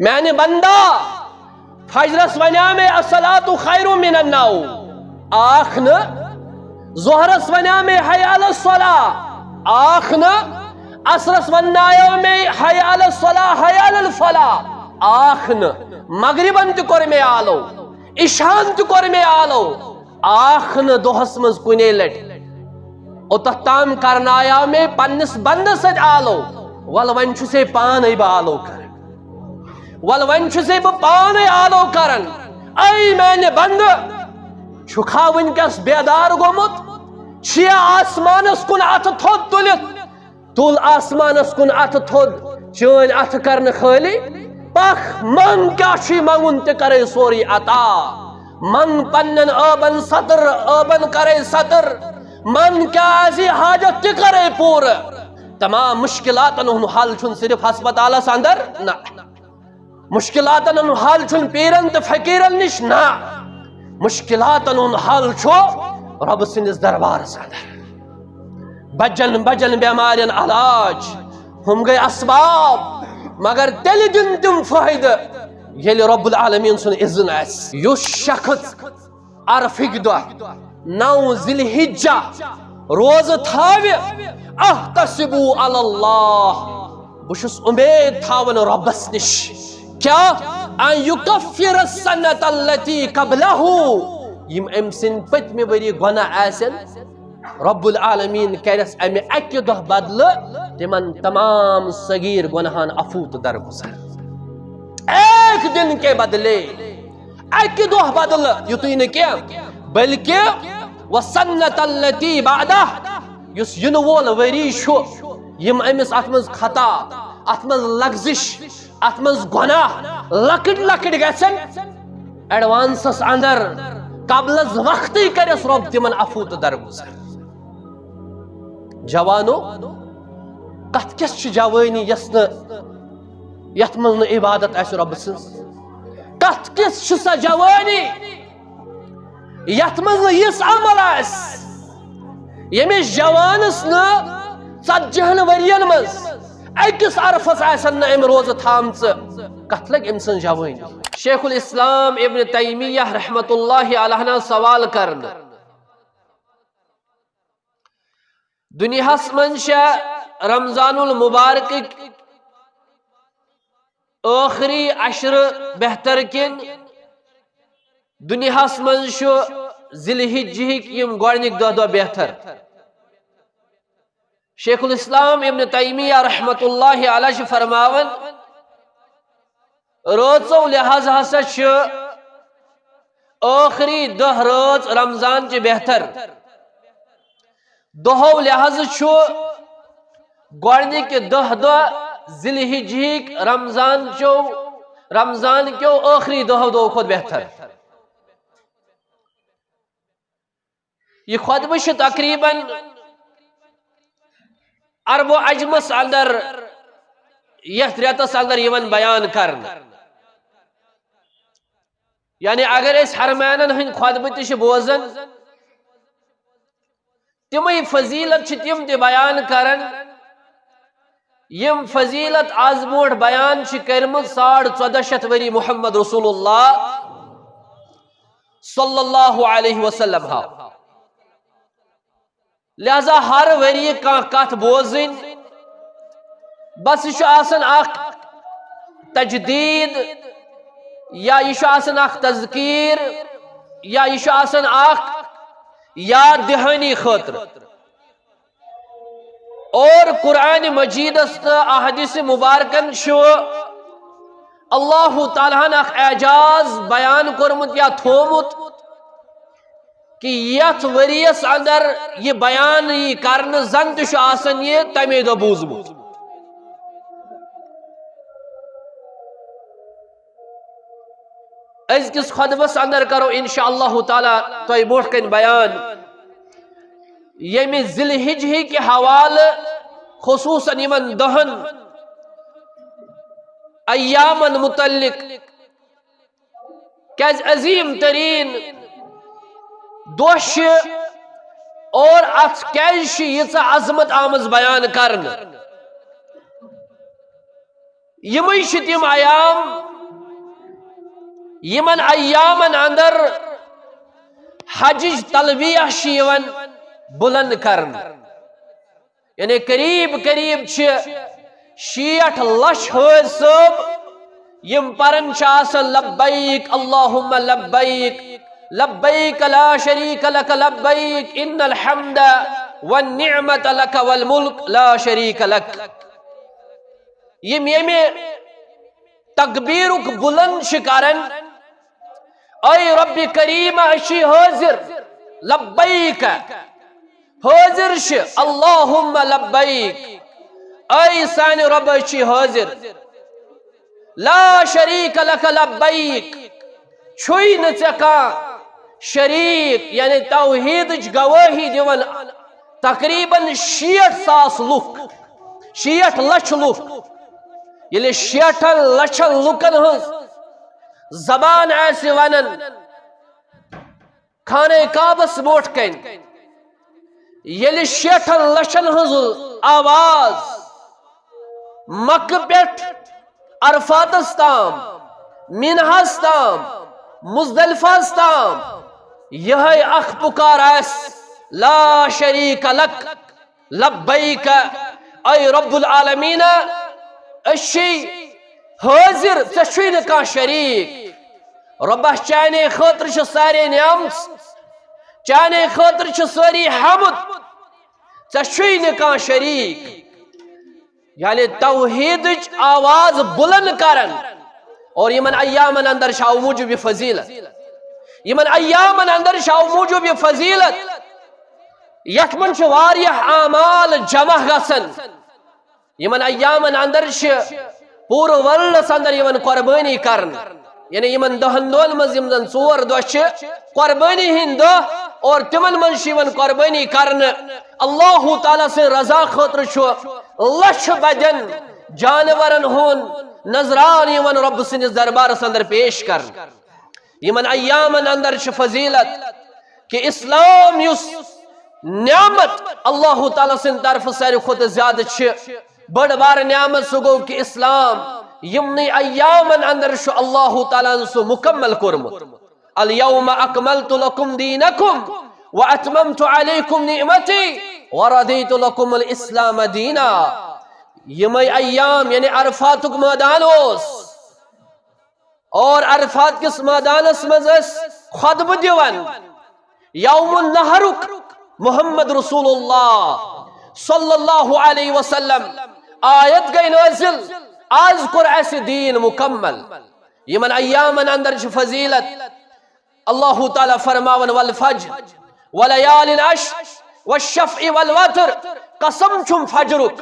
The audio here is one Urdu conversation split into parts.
میانے بندہ فجرس ونیا میں الصلاۃ خیر من النوم آخن ظہرس ونیا میں حی علی الصلاۃ آخن عصرس ونیا میں حی علی الصلاۃ حی علی الفلاح آخن مغربن تہ کور میں آلو عشان تہ کور میں آلو آخن دہس مز کنے لٹ اوتت تام کرنایا میں پنس بندس سۭتۍ آلو ول ون چھُسے پانے بہ آلو کرن ول ون چھُسے بہ پانے آلو کرن اے میانہِ بندٕ چھُکھا ونکس بیدار گومت چھیا آسمانس کن اتھ تھوٚد تُلِتھ تُل آسمانس کن اتھ تھوٚد چٲنۍ اتھ کرنہٕ خٲلی پکھ من کیا چھی منگُن تہِ کرے سورُے عطا من پنن ٲبن سطر ٲبن کرے سطر من کیا ایسی حاجت تہِ کرے پوٗرٕ تمام مشکلاتن ہُنٛد حل چھُنہٕ صرف ہسپتالس اندر نہ مشکلاتن ہُنٛد حل چھُنہٕ پیرن تہٕ فقیرن نش نہ مشکلاتن ہُنٛد حل چھُ رب سٕنٛدِس دربارس اندر بجن بجن بیمارین علاج ہم گئی اسباب مگر تیل دن تم فائدہ یل رب العالمین سن اذن آس یس شخص عرفک دہ 9 ذی الحجہ روز تھاوِ احتسبو علی اللہ بشس امید تھاون ربس نش کیا ان یکفر السنۃ التی قبلہ یم ام سن پتمہ وری گناہ آسن رب العالمین کرس امہ اکہ دہ بدلہ تمن تمام صغیر گناہان عفو درگزر ایک دن کے بدلے اکہ دہ بدلہ یتوی نہ کیا بلکہ وسنۃ التی بعدہ یس ین وول وری چھُ یم امس ات مز خطا ات مز لغزش ات مز گناہ لکٹ لکٹ گژھن ایڈوانسس اندر قبل از وقتی کرس رب تمن عفو درگزر جوانو کت کس چھ جوانی یس یت من عبادت اس رب سنس کت کس چھ سا جوانی یت من یس عمل اس یمس جوانس نا 40 ورین مز اکس عرفس آسن نا ام روز تھامچ کت لگ ام سن جوانی شیخ الاسلام ابن تیمیہ رحمت اللہ علیہ سوال کرن دنیا من رمضان المبارک آخری عشر بہتر کن دنیا من ذی الحجہ یم گۄڈنِک دہ بہتر شیخ الاسلام ابن تیمیہ رحمت اللہ علیہ فرماون روزو لحاظ ہسا آخری دہ روز رمضان چہ بہتر دہو لحاظ گۄڈنِک دہ ذی الحجہ رمضان کیو آخری دہو کھت بہتر یہ خطبہ تقریباً عرب و عجمس اندر یتھ ریتس اندر یوان بیان کرن یعنی اگر اس حرمینن ہند خطبہ تہ بوزن تمے فضیلت تم تہ بیان کرن یم فضیلت آز برونٹھ بیان کرمت 1450 وری محمد رسول اللہ صلی اللہ علیہ وسلم ہا لہذا ہر وری کان کت بوزن بس یہ آسن اخ تجدید یا یہ آسن اخ تذکیر یا یہ آسن اخ یاد دہانی خاطر اور قرآن مجید احادیث مبارکن اللہ تعالیٰ اخ اعجاز بیان کورمت یا تھومت کہ یت وریس اندر یہ بیان یہ کرن زن تہ آسن یہ تمے دہ بوزمت ازکس خطبس اندر کرو انشاءاللہ تعالی تہ بوٹ کن بیان یمی ذی الحجہ کے حوالہ خصوصاً یمن دہن ایامن متعلق کیاز عظیم ترین دوش اور ات کیاز یہ عظمت آمز بیان کرن یمے چھ تم ایام یمن ایامن اندر حجج تلبیہ یوان بلند کرن، یعنی قریب قریب 60 لچھ حج صاحب یم پرن آسان لبیک اللہم لبیک لبیک لا شریک لک لبیک ان الحمد والنعمت لک والملک لا شریک لک. یم یمی تکبیرک بلند شکارن اے رب کریم اشی حاضر لبیک حاضر ش اللہم لبیک اے سان رب اشی حاضر لا شریک لک لبیک چھوئی نچکا شریک یعنی توحید گواہی دیون تقریباً 60,000 لوک 60 لچھ لوک یلی 60 لچھ لوکن ہز زبان ایسی ونن خانہ کعبس موٹ کن یلی 60 لچھن ہز آواز مکہ پیٹھ عرفاتس تام منہس تام مزدلفہس تام یہ اخ پکار اس لا شریک لک لبیک اے رب العالمین اشی حاضر ژے نہ شریک ربہ چانے خاطر چھ سارے نعمت چانے خاطر چھ ساری حمد ژے نہ شریک یعنی توحید آواز بلند کرن. اور یمن ایامن اندر شاو موجب فضیلت یمن ایامن اندر شاو موجب فضیلت یت من چھ واریاہ اعمال جمع گژھن یمن ایامن اندر چھ پور ورلڈس اندر یمن قربانی کرن یعنی یمن دہن دون مز یم زن 4 دہ چھ قربانی ہند دہ اور تمن من چھ یمن قربانی کرن اللہ تعالی سے رضا خاطر چھ لچھ بدن جانورن ہون نظران یمن رب سندس دربارس اندر پیش کرن. یمن ایامن اندر چھ فضیلت کہ اسلام یس نعمت اللہ تعالی سند طرف ساری خود زیادہ چھ بڑ بار نعمت سو گو کہ اسلام یمنی ایامن اندر شو اللہ تعالیٰ سو مکمل کرمت. اليوم اکملت لکم دینکم واتممت علیکم نعمتی وردیت لکم الاسلام دینا. یمی ایام یعنی عرفاتک میدان اس اور عرفات کس میدانس مزس خطب دیون یوم النہرک محمد رسول اللہ صلی اللہ علیہ وسلم آیت گئی نازل آج کر ایسی دین مکمل. یمن ایامن اندر چھ فضیلت اللہ تعالی فرماون والفجر ولیال عشر والشفع والوتر قسم چھم فجرک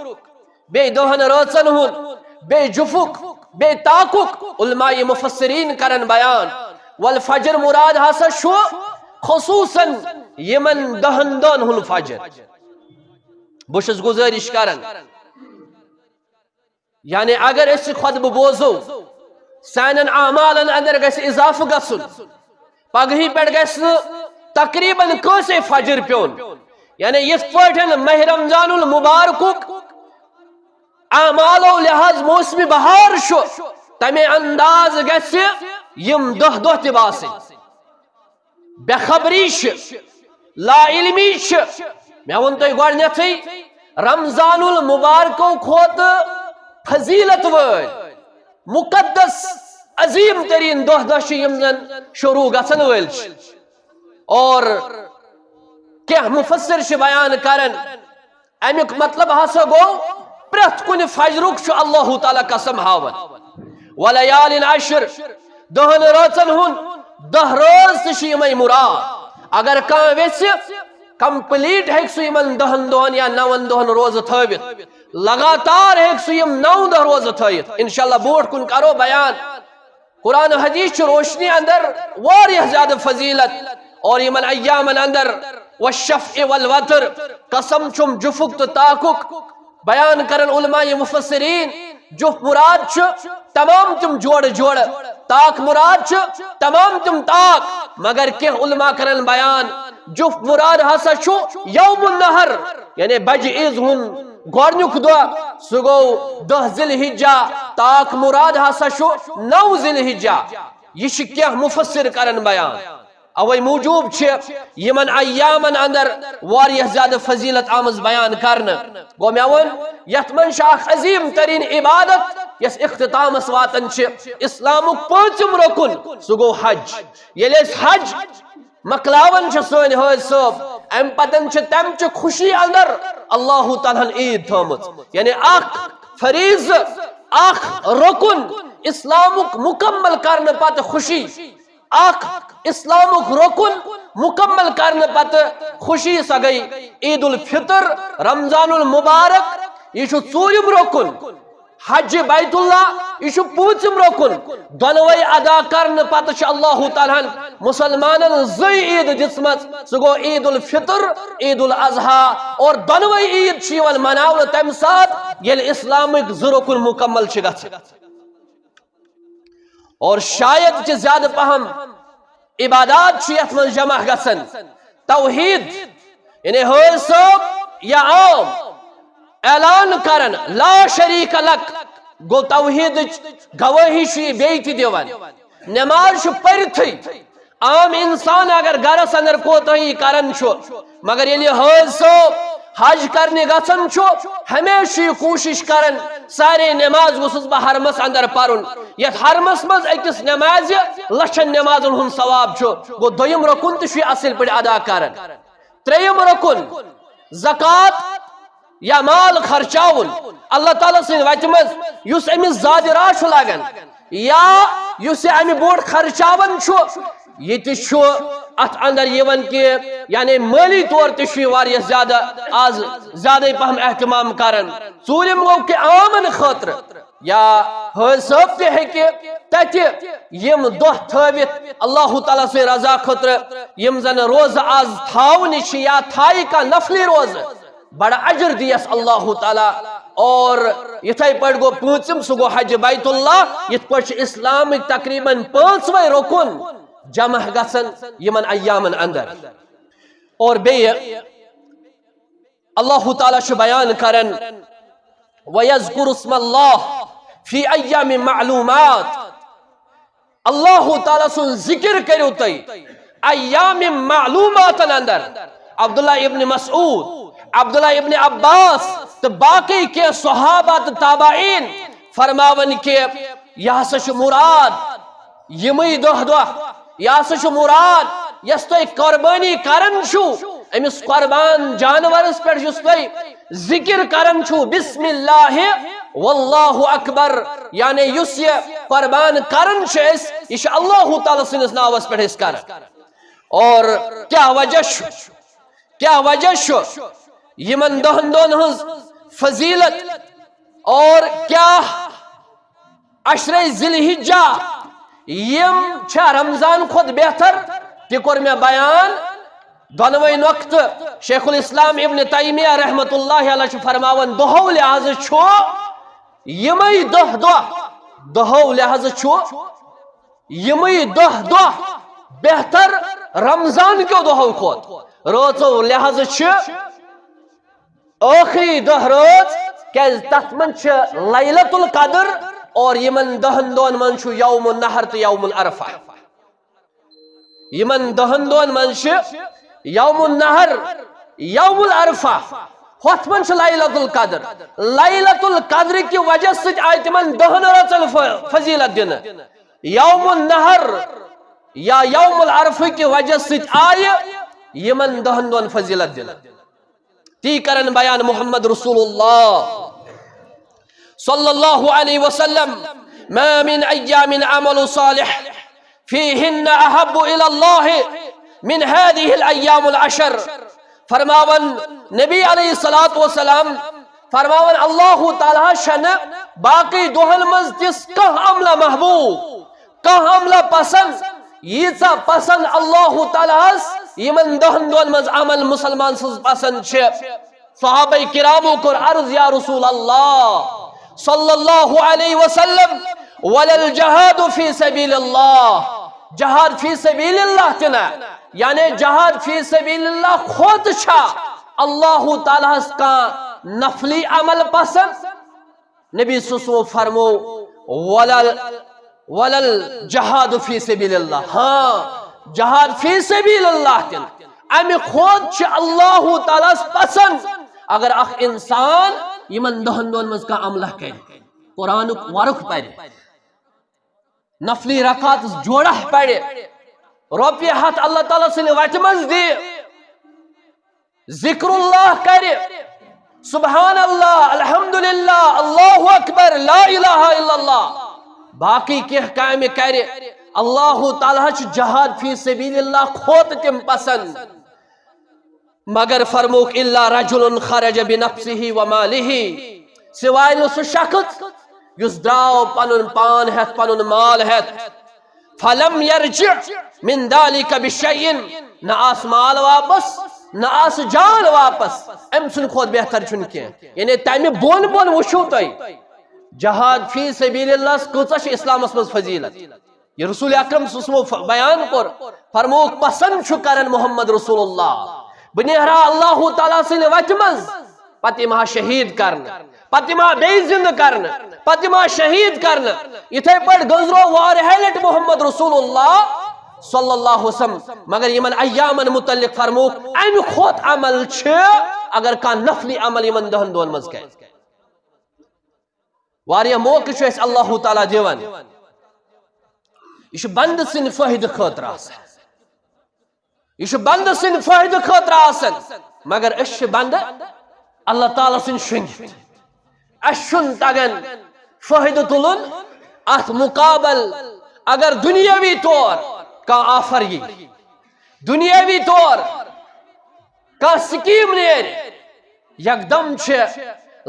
بے دہن روچن ہون بے جفک بے تاکک. علماء مفسرین کرن بیان والفجر مراد حاصل شو خصوصاً یمن دہن دون ہون فجر. بشس گزارش کرن یعنی اگر اس خطب بوزو سانن اعمالن اندر گس اضافہ گسن پگہی پیٹ گس تقریباً کسے فجر پیون یعنی یس پٹھن ماہ رمضان المبارکک اعمالو لحاظ موسم بہار شو تمہیں انداز گس یم دہ دہ تہ باسن بے خبری لا علمی میں ون تہ گۄڈنیتھے رمضان المبارکو کھوت فضیلت ول مقدس عظیم ترین دہ دہ یم زن شروع گژھن ول اور کیا مفسر بیان کرن امیک مطلب ہسا گو پرت کن فجرک چھ اللہ تعالی قسم ہاون ولیال عشر دہن روزن ہن دہ روز تہ یمے مراد. اگر کان ویس کمپلیٹ ہیک سو یمن دہن دہن یا 9 دہن روز تھوت لگاتار ہیک سو یم 9 دہ روز تھوت انشاءاللہ بوٹ کن کرو بیان. قرآن حدیث چھ روشنی اندر واریاہ زیادہ فضیلت اور یمن ایامن اندر والشفع والوتر قسم چھم جفک تو تاکک بیان کرن علماء مفسرین. جف مراد چھ تمام تم جوڑ جوڑ تاک مراد چھ تمام تم تاک مگر کہ علماء کرن بیان جو مراد ہسا چھو یوم النہر یعنی بج عیز ہن گورنک دہ سہ گو 10 ذی الحجہ تاک مراد ہسا چھو 9 ذی الحجہ یہ کیا مفسر کرن بیان اوے موجوب یمن ایامن اندر واریہ زیادہ فضیلت آمز بیان کرنا گو میں ون یت من اخ عظیم ترین عبادت یس اختتام واتن اسلامک پانچم رکن سہ گو حج یل حج مکلاون سن حج صوب ام پتن تم خوشی اندر اللہ تعالیٰ عید تھومت یعنی اخ فریض اخ رکن اسلامک مکمل کرنے پتہ خوشی اخ اسلامک رکن مکمل کرنے پتہ خوشی سا گئی عید الفطر رمضان المبارک یہ ژوٗرِم رکن حج بیت اللہ یہ پوٗژِم رکن دونوے ادا کرنے پتہ اللہ تعالیٰ مسلمانن زی عید دِژمٕژ سہ گو عید الفطر عید الاضحیٰ اور دونوے عید مناونہٕ تمہِ ساتہٕ ییٚلہِ اسلامک زٕ رکن مکمل گژھان اور شاید زیادہ پہم عبادات یت من جمع گژھن توحید یعنی حج صوب یا عام اعلان کرن لا شریک لک گو توحید گواہی بیٚیہِ تہِ دِوان نماز پرتھٕے عام انسان اگر گرس اندر کوتاہی کرن مگر ییٚلہِ حج صوب حج کرنے گژھن ہمیشہ یہ کوشش کرن سارے نماز گوسس بہ حرمس اندر پرن یت حرمس مز اکس نماز لچھن نمازن ہن ثواب گو دویم رکن تہ اصل پہ ادا کرن تریم رکن زکات یا مال خرچاون اللہ تعالیٰ سن وتہ مز یس امس زیادہ راہ لگان یا یس امہ بوڑ خرچاون یہ ات اندر یون کہ یعنی مالی طور تہ واریہ زیادہ آز زیادہ پہم اہتمام کرن ژوٗرِم گو کہ عامن خاطر یا حج صوب تہ ہیکہ تتہ یم دہ تھٲوِتھ اللہ تعالیٰ سٕنٛدِ رضا خاطر یم زن روزہ آز تھاونہ یا تھایہ کانٛہہ نفلی روزہ بڑا اجر دیس اللہ تعالیٰ اور یتھے پٲٹھۍ گو پٲنٛژِم سُہ گو حج بیت اللہ یتھ پٲٹھۍ چھِ اسلامک تقریباً 5وے رکن جمع گژھن یمن ایامن اندر اور بیٚیہِ اللہ تعالیٰ چھُ بیان کرن وَيَذْكُرُ اسْمَ اللَّهِ فِي أَيَّامٍ مَعْلُومَاتٍ اللہ تعالیٰ سن ذکر کرو تُہۍ ایام معلوماتن اندر عبداللہ ابن مسعود عبداللہ ابن عباس تو باقی کے صحابہ تابعین فرماون کہ یہ ہسا مراد یمی دہ یہ ہسا مراد یس تُہۍ قربانی کرن امس قربان جانورس پہ یس تُہۍ ذکر کرن بسم اللہ واللہ اکبر یعنی یس یہ قربان کرن یہ اللہ تعالیٰ سندس ناوس پہ کرن اور کیا وجہ یمن دہن دون ہز فضیلت اور کیا عشرہ ذی الحجہ یم چھا رمضان خود بہتر تہ کور میں بیان دونوے نقط شیخ الاسلام ابن تیمیہ رحمت اللہ علیہ فرماون دہو لحاظ یمی دہو لحاظ یمی دہ بہتر رمضان کیو دہو کھوت روزو لحاظ آخری دہ روز کیاز تت من لیلۃ القدر اور یمن دہن دون من یوم النحر تو یوم العرفہ یمن دہن دون من یوم النحر یوم العرفہ ہوت من لیلۃ القدر لیلۃ القدر کی وجہ سے آئی تمن دہن روزن فضیلت دن یوم النحر یا یوم العرفہ کی وجہ سے آئی یمن دہن دون فضیلت دن تی کرن بیان محمد رسول اللہ صلی اللہ علیہ وسلم ما من ایام عمل صالح فیہن احب الى اللہ من هذه الایام العشر فرماون نبی علیہ السلام فرماون اللہ تعالیٰ شن باقی دہن مز تس عملہ محبوب عملہ پسند ییژا پسند اللہ تعالیٰ یمن دہن دون مز عمل مسلمان سز پسند صحابہ کرامو کر عرض یا رسول اللہ صلی اللہ علیہ وسلم وللجہاد فی سبیل اللہ جہاد فی سبیل اللہ تنا یعنی جہاد فی سبیل اللہ خود چھا اللہ تعالیٰ کا نفلی عمل پسند نبی سسو فرمو ولل جہاد فی سبیل اللہ ہاں جہاد فی سبیل اللہ تنا امی خود چھ اللہ تعالیٰ پسند اگر اخ انسان یمن دہن دون مز کا عملہ کرے قرآن ورق پڑے نفلی رکعت جوڑہ پڑے روپیہ ہاتھ اللہ تعالیٰ سے وٹ مز دی ذکر اللہ کرے سبحان اللہ الحمدللہ اللہ اکبر لا الہ الا اللہ باقی کیا کام کرے اللہ تعالیٰ چھ جہاد فی سبیل اللہ کھوت تم پسند مگر فرموک الا رجل خرج بنفسه وماله سوائے نسو شخص یس دراو پنن پان ہت پنن مال ہت فلم یرجع من ذلك بشیء نہ آس مال واپس نہ آس جان واپس ام سن خود بہتر چھن کی یعنی تیمی بون بون وشو تای جہاد فی سبیل اللہ کچھ اسلام اسمز فضیلت یہ رسول اکرم سسمو بیان کر فرموک پسند شکرن محمد رسول اللہ بنیہرا اللہ تعالیٰ سے وچمز پتیما شہید کرنا پتیما بے زند کرنا پتیما شہید کرنا اتھے پر گزرو وارہلت محمد رسول اللہ صلی اللہ علیہ وسلم مگر یمن ایامن متعلق فرموک این خود عمل چھے اگر کا نفلی عمل یمن دہن دون مز کے واریا موقع چھو اس اللہ تعالیٰ دیوان یہ بند سن فہد خطر آسن یہ بند سن فہد خطر آسن مگر اس بند اللہ تعالیٰ سن شنگت اشن تگن فہد تلن ات مقابل اگر دنیاوی طور کا آفر یہ دنیاوی طور کا سکیم نیر یکدم چھے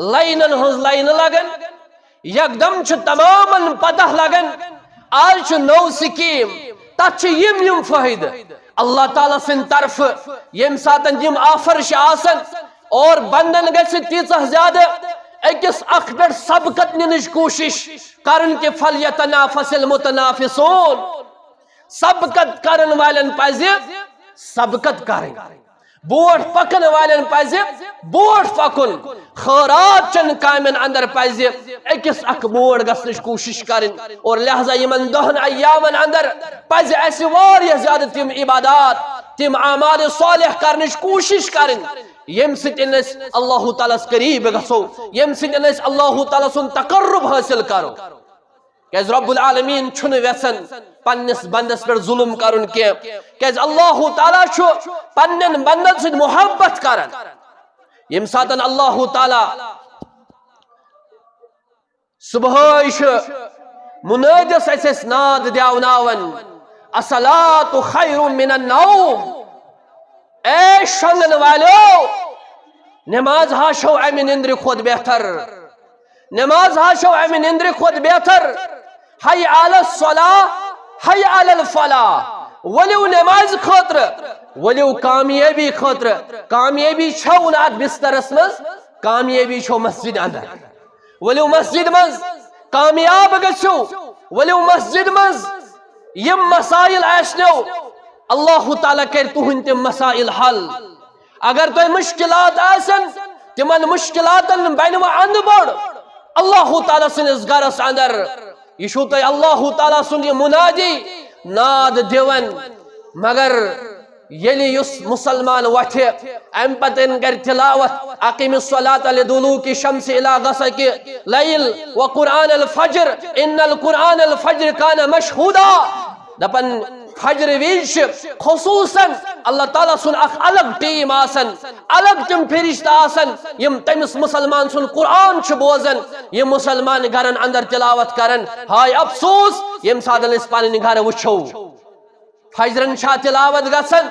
لائنن ہنز لائن لگن یکدم چھے تماماً پتہ لگن آج چھے نو سکیم تا چھے یم فہد اللہ تعالیٰ سن طرف یم ساتن یم آفر شاسن اور بندن گئے تیزہ زیادہ ایکس اکبر سبقت ننش کوشش کرن کے فلیتنافس المتنافسون سبقت کرن والن پائزی سبقت کرن بوٹ پکن والن پائزی بوٹ پکن خیرات چن کامن اندر پائزی ایکس اکبر گسنش کوشش کرن اور لہذا یمن دہن ایامن اندر پائزی ایسی واری زیادہ تیم عبادات تیم اعمال صالح کرنش کوشش کرن یم سنس اللہ تعالیٰ قریب گسو یم سنس اللہ تعالیٰ سن تقرب حاصل کرو کیز رب العالمین چھن ویسن پنس بندس پر ظلم کرن کیز اللہ تعالیٰ چھو پنن بندن سے محبت کرن یم ساتن اللہ تعالیٰ صبحش منادس ایسس ناد دیاوناون الصلاة خیر من النوم اے شنگن والو نماز ہاشو امی نندر خود بہتر نماز ہاشو امی نندر خود بہتر حی علی الصلاة حی علی الفلاح ولیو نماز خطر ولیو کامیابی خطر کامیابی چھو نات بستر اسمز کامیابی چھو مسجد اندر ولیو مسجد مز کامیاب گچھو ولیو مسجد مز یم مسائل ایسنو اللہ تعالیٰ کر تہن تم مسائل حل اگر تو مشکلات آسن تمن مشکلاتن بینو اند بڑ اللہ تعالیٰ سن اس گرس اندر یہ شو تو اللہ تعالیٰ سن یہ منادی ناد دیون مگر یلی یس مسلمان وٹھے ام پتن گر تلاوت اقیم الصلاة لدلوک شمس الى غسق لیل وقرآن الفجر ان القرآن الفجر کان مشہودا دپن فجر ویش خصوصاً اللہ تعالیٰ سن اخ الگ ٹیم آسن الگ تم فرشتہ آسن یم تمس مسلمان سن قرآن چھ بوزن یم مسلمان گرن اندر تلاوت کرن ہائے افسوس یم سادن اس پانی گھر وچھو فجرن چھا تلاوت گسن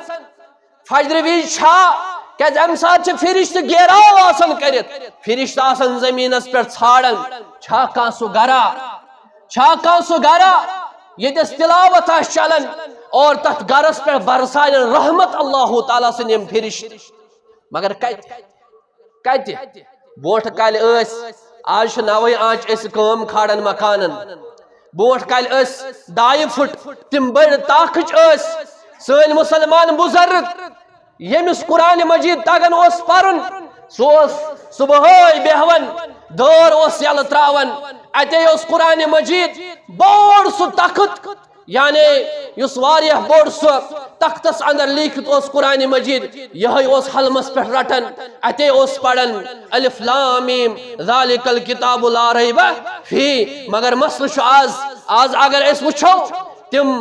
فجر ویش چھا کہ ام ساتھ چھ فرشتہ گیراو آسن کرت فرشتہ آسن زمین اس پر چھاڑن چھا کانسو گرا چھا کانسو گرا یہ دس تلاوت آس چلن اور تت گرس پر برسائن رحمت اللہ تعالیٰ سے نیم فرشت مگر کہتے بوٹ کال اس آج نوی آنچ اس کام کھاڑن مکانن بوٹ کال دائیں فٹ تم بڑ طاقت سن مسلمان بزرگ یمس قرآن مجید تگان پرن صبح بہوان دور یل تراون اتے قرآن مجید بوڑ سہ تخت یعنی اس واریاہ بوڑ سہ تختس اندر لیکھت قرآن مجید یہ حلمس پہ رٹان اتے پڑھن الف لام میم ذالک الکتاب لا ریب فی مگر مسئلہ آز اگر اس وچھو تم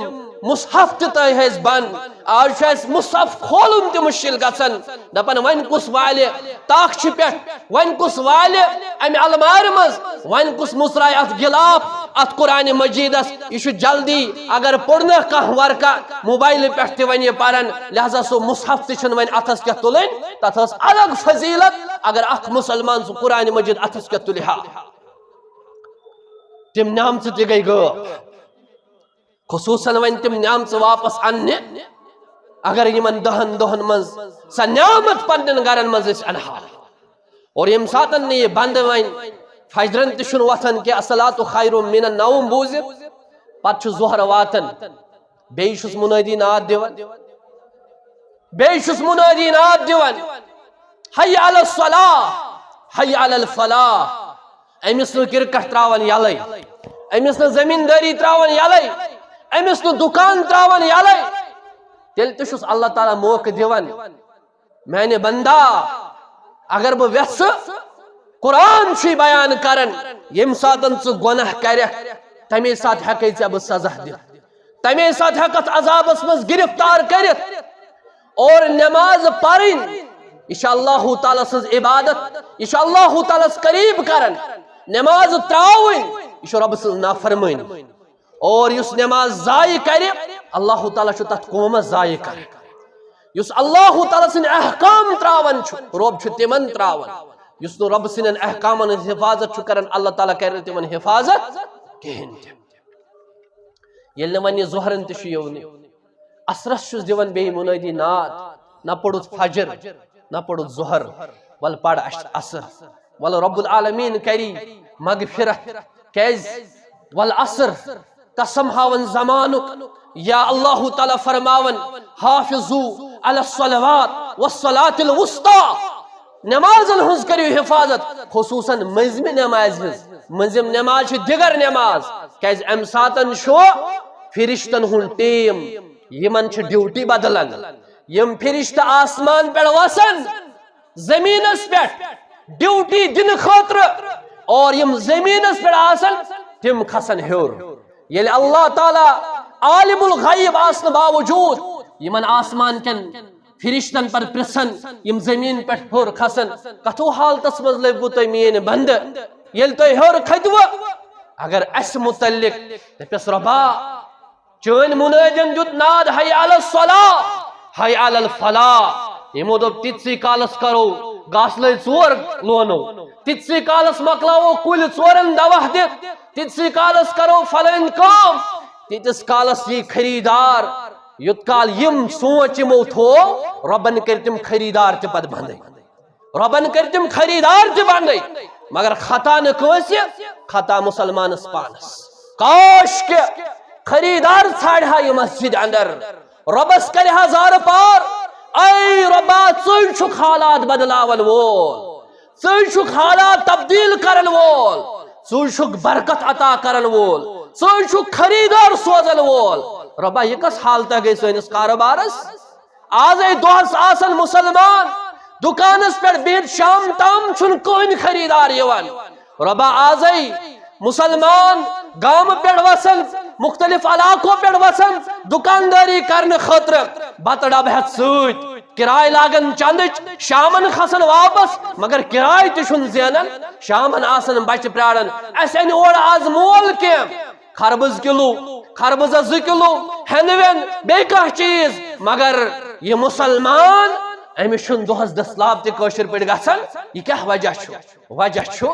مصحف تہ بند آج مصحف کھولن تہ مشکل گژھان دپان ون کس والہ تاخ پہ ون کس والہ امہ المار مز ون کس مصرائے ات گلاف ات قرآن مجیدس یہ جلدی اگر پورنہ کھانا ورقہ موبائل پہ تہ ون یہ پران لہذا سو مصحف تہ ون اتھس کیا تلن تتھ الگ فضیلت اگر اخ مسلمان سو قرآن مجید اتھس کیا تلہا تم نعمت تہ گئی غٲب خصوصاً ون تم نعمت واپس انہ اگر یمن دہن دہن مز سا نعمت پنن گرن مز انہا اور یم ساتن یہ بند ون فجرن تہ وتھان کہ الصلاۃ خیر من النوم بوزت پتہ ظہر واتن بیس منادی ناد دیوان بیس منادی ناد دیوان حی علی الصلاۃ حی علی الفلاح امس نو کرکٹ تراون یلے امس نو زمینداری تراون یلے امس نو دکان تراون یلے تیل تشس اللہ تعالیٰ موقع دیوان میں بندہ اگر بہ ویس قرآن چھ بیان کرن یم ساتن ث گناہ کرک تمے سات ہیکے ژے بہ سزا دتھ تمے سات ہیکت عذابس مز گرفتار کرت اور نماز پرن یہ اللہ تعالیٰ سز عبادت یہ اللہ تعالیٰ قریب کرن نماز تراون یہ رب سز نافرمانی اور اس نماز ضائع کرے اللہ تعالیٰ تت قومس ضائع کر اس اللہ تعالیٰ سن احکام تراون رب تمن تراون اس نو رب سن احکامن حفاظت کرن اللہ تعالیٰ کر تمن حفاظت کہین یل ون ظہرن تہ اثرس دیوان بی منادی ناد نہ پڑھت فجر نہ پڑھت ظہر ول پڑھ اثر ول رب العالمین کری مغفرت کیز والعصر قسم ہاون زمانک یا اللہ تعالیٰ فرماون حافظو علی الصلوات والصلاة الوسطی نمازن ہنز کریو حفاظت خصوصاً منزم نماز ہنز منزم نماز دیگر نماز کیز ام ساتن شو فرشتن ہن ٹیم یمن چھ ڈیوٹی بدلن یم فرشت آسمان پر وسن زمین اس پر ڈیوٹی دن خاطر اور یم زمین اس پر آسن تم کھسن ہور یل اللہ تعالیٰ عالم الغیب آسن باوجود یمن آسمان کن فرشتن پر پرسن یم زمین پر ہور کھسن کتو حالتس مز لبو تو مین بند یل تو ہور کھتو اگر اس متعلق دپس ربا چون منادن دیت ناد حی علی الصلاۃ حی علی الفلاح یمو دپ تیتسی کالس کرو گاس لے ژور لونو تیتسی کالس مکلاو کل ژورن دوا دت تیتسی کالس کرو فلن کام تیتس کالس یہ خریدار یت کال یم سوچ یمو تھو ربن کر تم خریدار تہ پت بندے ربن کر تم خریدار تہ بندے مگر خطا نہ کٲنٛسہِ خطا مسلمانس پانس کاش کہ خریدار ژھانڈہا یہ مسجد اندر ربس کرہا زار پار اے ربا ژٕ چھُکھ حالات بدلاون وول ژٕ چھُکھ حالات تبدیل کرن وول ژٕ چھُکھ برکت عطا کرن وول ژٕ چھُکھ خریدار سوزن وول ربا یہ کس حالتا گئی سٲنِس کاربارس آزے دۄہس آسن مسلمان دکانس پر بہت شام تام چھُنہٕ کٕہٕنۍ خریدار یوان ربا آزے مسلمان گام پہ وسن مختلف علاقوں پہ وسن دکانداری کرنے خاطر بتہ ڈب ہتھ ست کرائے لاگن چندچ شامن کھسن واپس مگر کرائے تہ زینن شامن آسن بچہ پرارن اس این اور آز مول کی خربز کلو خربزہ 2 کلو ہنوین بے کانٛہہ چیز مگر یہ مسلمان امس دہس 10 لاب تہ کٲشر پٲٹھۍ گژھان یہ کیا وجہ چھُ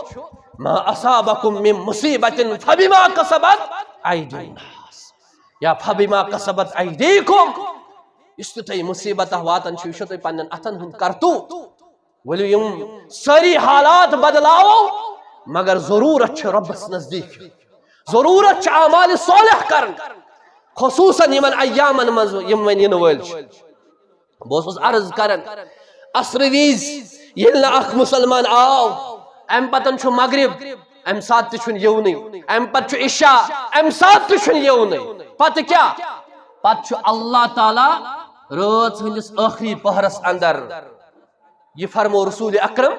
ما اصابکم من مصیبت فبما کسبت ایدی الناس یا فبما کسبت ایدیکم اس تہ مصیبت واتن چھ یہ پنن اتن ہند کرتوت ولو یم ساری حالات بدلاو مگر ضرورت چھ ربس نزدیک ضرورت اعمال صالح کرن خصوصاً یمن ایامن مز یم ون ول بہت عرض کرن عصر ویز یل اخ مسلمان آو ام پتن چھ مغرب ام سات تہ یون ام پتہ عشاء ام سات تہ یون پتہ کیا پتہ اللہ تعالی رات ہندس آخری پہرس اندر یہ فرمو رسول اکرم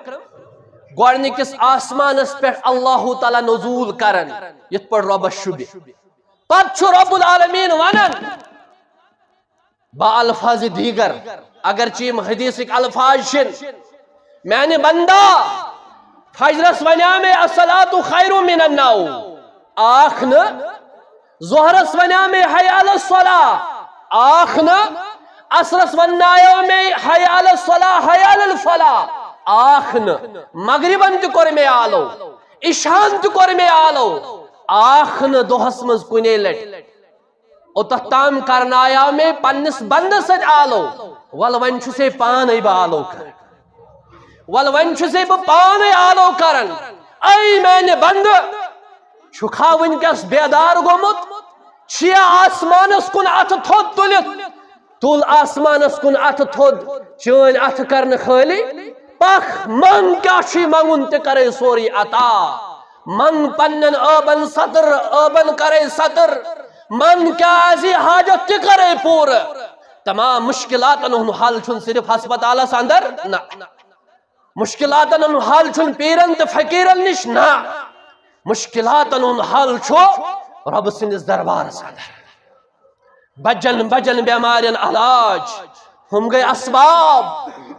گوڑنکس آسمانس پہ اللہ تعالی نزول کرن یت پر رب شبہ پتہ رب العالمین ونن با الفاظ دیگر اگرچہ یم حدیثک الفاظ شن میانہ بندہ فجرس ونیا میں الصلاۃ خیر من النوم آخن ظہرس ونیا میں حی علی الصلاۃ آخن عصرس ونایا میں حی علی الصلاۃ حی علی الفلاح آخن مغربن تہ کور میں آلو عشاءن تہ کور میں آلو آخن دہس مز کنے لٹ اوتھ تام کرنایا میں پنس بندس سۭتۍ آلو ول ون چھُسے پانے بہ آلو کران ول ون چھُسے بہ پانے آلو کران اے میانہ بند چھُکھا ونکس بیدار گومت چھیا آسمانس کن اتھ تھوٚد تُلِتھ تل آسمانس کن اتھ تھوٚد چٲنۍ اتھ کرن خٲلی پکھ من کیا چھی منگُن تہ کرے سورُے عطا من پنن ٲبن سطر ٲبن کرے سطر من کیا ایسی حاجت تہ کرے پور تمام مشکلاتن ہن حل چھن صرف ہسپتالس اندر نہ مشکلاتن ہن حل چھن پیرن تہ فقیرن نش نہ مشکلاتن ہن حل چھو رب سندس دربارس اندر بجن بجن بیمارین علاج ہم گئے اسباب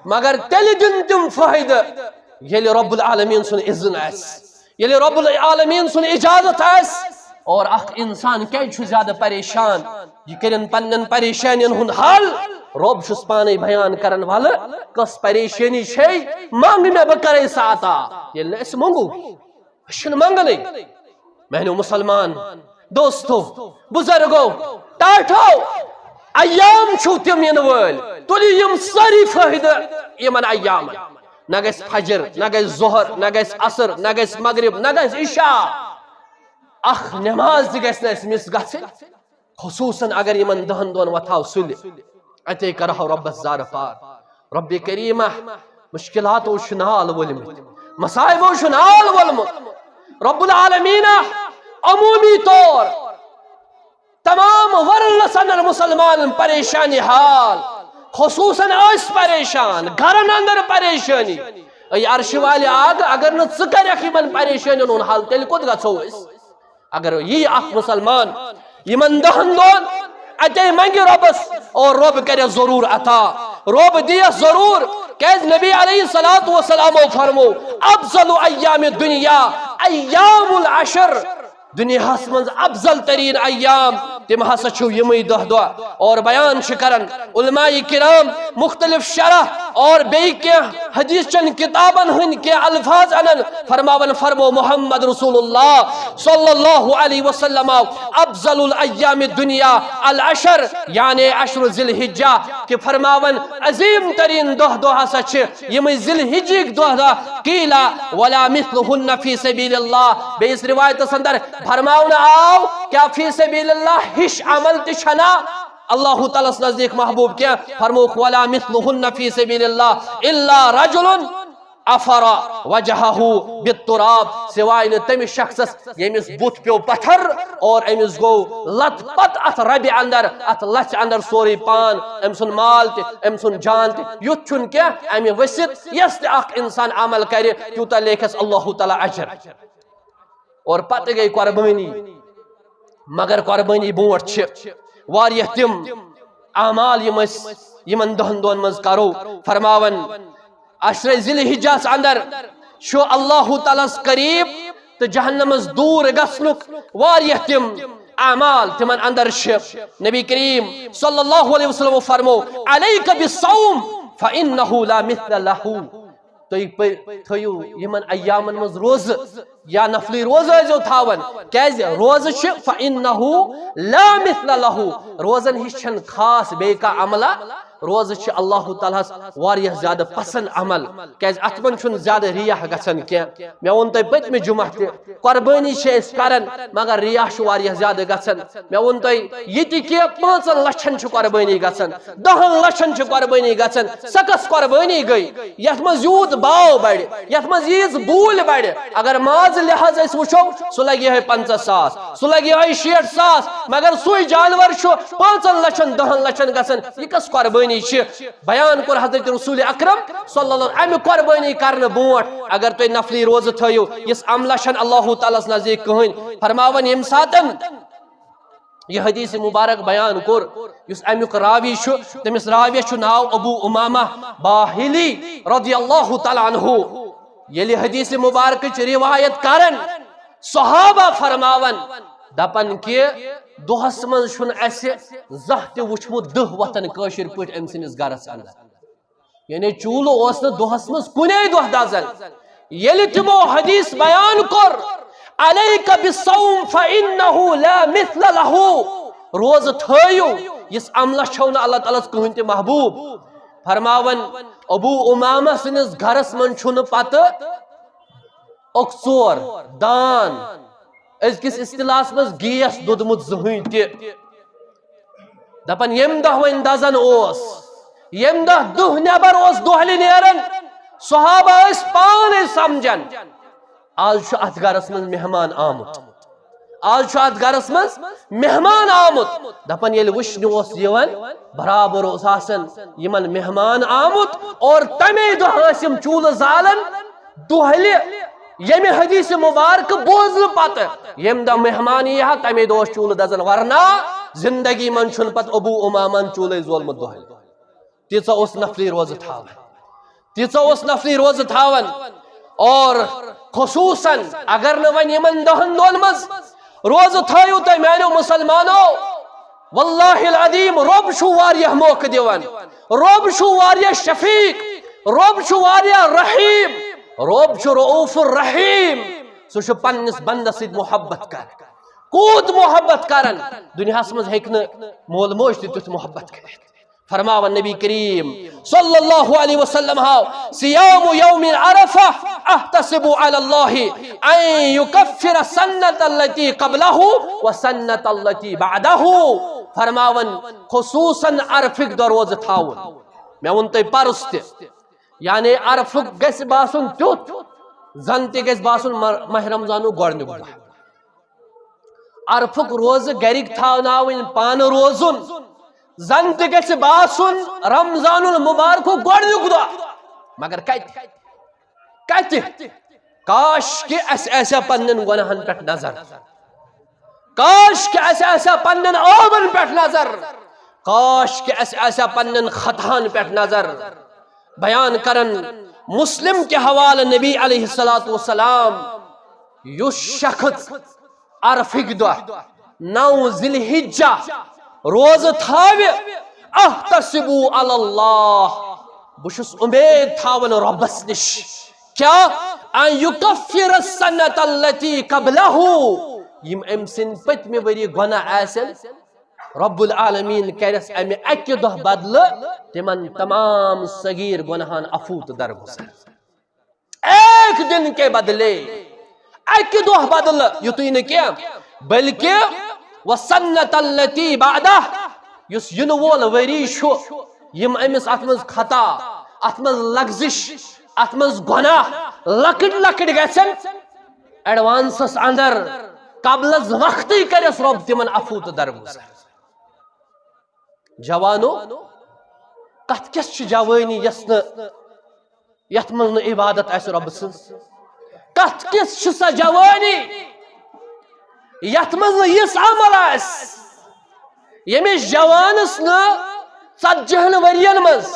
مگر تیل دن تم فائدہ یلی رب العالمین سن اذن اس یلی رب العالمین سن اجازت اس اور اخ انسان کی چھو زیادہ پریشان یہ کرن پنن پریشانین ہن حل رب چھس پانے بیان کرن والا کس پریشانی چھے مانگ میں بکرے ساتا یلی اس منگو شن منگنے مہنو مسلمان دوستو بزرگو ٹاٹھو ایام چھو تم ینوال تلی یم ساری فائدہ یمن ایام نہ گیس فجر نہ گیس ظہر نہ گیس عصر نہ گیس مغرب نہ گیس عشاء اخ نماز دی گیس نس مس گژھِ خصوصاً اگر یمن دہن دون وتھاو سُلہِ اتے کرہو ربس زار پار رب کریمہ مشکلاتو شنال ولمت مصائبو شنال ولمت رب العالمین عمومی طور تمام ورلس اندر مسلمان پریشانی حال خصوصاً اس پریشان گھرن اندر پریشانی ای عرش والی آگ اگر نہ ژکرکھ یمن پریشانی ہن حل تیل کوت گژھو اس اگر یہ اخ مسلمان یمن دہن دون اتے منگی ربس اور رب کرے ضرور عطا رب دیا ضرور کیز نبی علیہ الصلوۃ والسلام فرمو افضل ایام الدنیا ایام العشر دنیا منز افضل ترین ایام تم ہسا چھو یمی دہ دہ اور بیان کرن علماء کرام مختلف شرح اور بی کے حدیث چن کتابن ہن کے الفاظ انن فرماون فرمو محمد رسول اللہ صلی اللہ علیہ وسلم افضل الایام الدنیا العشر یعنی عشر ذی الحجہ کہ فرماون عظیم ترین دہ دہ ہسا چھ یمی ذی الحجہ دہ دہ قیلا ولا مثلهن فی سبیل اللہ بے اس روایت اندر فرماون آو کیا فی سبیل اللہ ہش عمل تشنا اللہ تعالیٰ نزدیک محبوب کیا فرموک ولا مثلهن فی سبیل اللہ الا رجل افر وجہہو بالتراب سوائے تم شخص یمس بت پیو پتھر اور امس گو لت پت ات ربی اندر ات لچ اندر سوری پان ام سن مال تی ام سن جان تی یت چھن کیا امی وسط یس تی اخ انسان عمل کرے تیوتا لیکھس اللہ تعالیٰ اجر اور پتہ گئی قربانی مگر قربانی بونٹ چھ واریہ تم اعمال یمن دہن دون مز کرو فرماون عشر ذی الحجہ اندر شو اللہ تعالیٰ قریب تو جہنمس دور گسنک واریہ تم اعمال تمن اندر چھ نبی کریم صلی اللہ علیہ وسلم فرمو علیک بالصوم فإنه لا مثل له تھیو یمن ایامن مز روز یا نفلی روز جو تھاون کیز روز چھ فإنه لا مثل له روزن ہچن خاص بے کا عملہ روزہ چھ اللہ تعالیٰ واریاہ زیادہ پسند عمل کیاز ات من چھن زیادہ ریاح گژھان کی مے وون تۄہہِ پٔتمہِ جمعہ تہِ قربٲنی چھِ أسۍ کران مگر ریاح چھُ واریاہ زیادہ گژھان مے وون تۄہہِ یِتہِ کہِ 5 لچھن چھِ قربٲنی گژھان 10 لچھن چھِ قربٲنی گژھان سۄ کۄس قربٲنی گٔے یتھ منٛز یوٗت باو بڑِ یتھ منٛز ییٖژ بوٗلۍ بڑِ اگر ماز لحاظ أسۍ وٕچھو سُہ لگہِ یِہوٚے 50 ساس سُہ لگہِ یِہوٚے 60 ساس مگر سُے جانور چھُ 5 لچھن 10 لچھن گژھان یہِ کۄس قربٲنی چھِ بیان کوٚر حضرت رسول اکرم صلی اللہ علیہ امہِ قربٲنی کرنہٕ برونٹھ اگر تُہۍ نفلی روزٕ تھٲیِو یُس عملہ چھنہٕ اللہ تعالیٰ ہس نزدیٖک کٕہٕنۍ فرماوان ییٚمہِ ساتن یہ حدیث مبارک بیان کور یس امیک راوی چھُ تٔمِس راویس چھُ ناو ابو امامہ باہلی رضی اللہ تعالیٰ عنہ ییٚلہِ حدیث مبارکٕچ روایت کرن صحابہ فرماون دپن کہ دۄہس منٛز چھُنہٕ اسہِ زانٛہہ تہِ وٕچھمُت دٔہ وتھان کٲشِر پٲٹھۍ أمۍ سٕنٛدِس گرس اندر یعنی چوٗلہٕ اوس نہٕ دۄہس منٛز کُنے دۄہ دزان ییٚلہِ تِمو حدیث بیان کوٚر علیک بالصوم فإنه لا مثل له روزٕ تھٲیِو یُس عملہ چھو نہٕ اللہ تعالیٰ ہس کٕہٕنۍ تہِ محبوٗب فرماون ابو امامہ سٕنٛدِس گرس منٛز چھُنہٕ پتہٕ اوٚکژور دان أزکِس اصطلاحس منٛز گیس دوٚدمُت زٕہٕنۍ تہِ دپان ییٚمہِ دۄہ وۄنۍ دزان اوس ییٚمہِ دۄہ دُہ نٮ۪بر اوس دۄہلہِ نیران صحابہ ٲسۍ پانے سمجھان آز چھُ اتھ گرس منٛز مہمان آمُت آز چھُ اتھ گرس منٛز مہمان آمُت دپان ییٚلہِ وٕچھنہِ اوس یِوان برابر اوس آسان یِمن مہمان آمُت اور تمے دۄہ ٲسۍ یِم چوٗلہٕ زالان دۄہلہِ ییٚمہِ حدیث مبارکہٕ بوزنہٕ پتہٕ ییٚمہِ دۄہ مہمان یی ہا تمے دۄہ اوس چوٗلہٕ دزان ورنہ زندگی منٛز چھُنہٕ پتہٕ ابو امامن چوٗلے زولمُت دۄہلہِ تیٖژاہ اوس نفلی روزٕ تھاوان تیٖژاہ اوس نفلی روزٕ تھاوان اور خصوصاً اگر نہٕ وۄنۍ یِمن 10 دۄہن منٛز روزٕ تھٲیِو تُہۍ میانیو مُسلمانو واللہ العظیٖم رۄب چھُ واریاہ موقعہٕ دِوان رۄب چھُ واریاہ شفیق رۄب چھُ واریاہ رحیٖم رۄب چھُ رؤوف الرحیٖم سُہ چھُ پننِس بندس سۭتۍ محبت کران کوٗت محبت کران دُنیاہس منٛز ہیٚکہِ نہٕ مول موج تہِ تیُتھ محبت کٔرِتھ فرماون نبی کریم صلی اللہ علیہ وسلم ہاو صیام یوم عرفہ احتسب علی اللہ ان یکفر السنۃ التي قبلہ والسنۃ التي بعدہ فرماون خصوصاً عرفک دۄہ روزٕ تھاوُن مےٚ ووٚن تۄہہِ پرُس تہِ یعنی عرفُک گژھِ باسُن تیُتھ زن تہِ گژھِ باسُن ماہ رمضانُک گۄڈنیُک دۄہ عرفُک روزٕ گرِکۍ تھاوناوٕنۍ پانہٕ روزُن زن تہِ گژھِ باسُن رمضان المبارکُک گۄڈنیُک دۄہ مگر کتہِ کاش کہ اسہِ آسہِ ہا پننٮ۪ن گۄناہن پٮ۪ٹھ نظر کاش کہ اسہِ آسہِ ہا پننٮ۪ن عٲبن پٮ۪ٹھ نظر کاش کہ اسہِ آسہِ ہا پننٮ۪ن خطاہن پٮ۪ٹھ نظر بیان کرن مسلم کے حوالہ نبی علیہ الصلوۃ والسلام یُس شخص عرفٕکۍ دۄہ 9 ذی الحجہ روزٕ تھاوِ احتسب علی اللہ بہٕ چھُس اُمید تھاوان رۄبس نِش کیاہ ان یکفر السنۃ التي قبلہ یِم أمۍ سٕنٛدۍ پٔتمہِ ؤری گۄناہ آسن رب العالمین کرٮ۪س امہِ اکہِ دۄہ بدلہٕ تِمن تمام صغیٖر گۄناہن عفو تہٕ درگُزر ایک دن کے بدلے اکہِ دۄہ بدلہٕ یُتُے نہٕ کینٛہہ بلکہ وسنۃ التي بعدہ یُس یِنہٕ وول ؤری چھُ یِم أمِس اتھ منٛز خطا اتھ منٛز لغزش اتھ منٛز گۄناہ لۄکٕٹۍ لۄکٕٹۍ گژھن ایڈوانسس اندر قبل از وقتٕے کرٮ۪س رۄب تِمن عفو تہٕ درگُزر جوانو کتھ کیٛاہ چھِ جوٲنی یتھ منٛز نہٕ عبادت آسہِ رۄبہٕ سٕنٛز کتھ کِژھ چھِ سۄ جوٲنی یتھ منٛز نہٕ یِژھ عمل آسہِ ییٚمِس جوانس نہٕ 40 ؤرین منٛز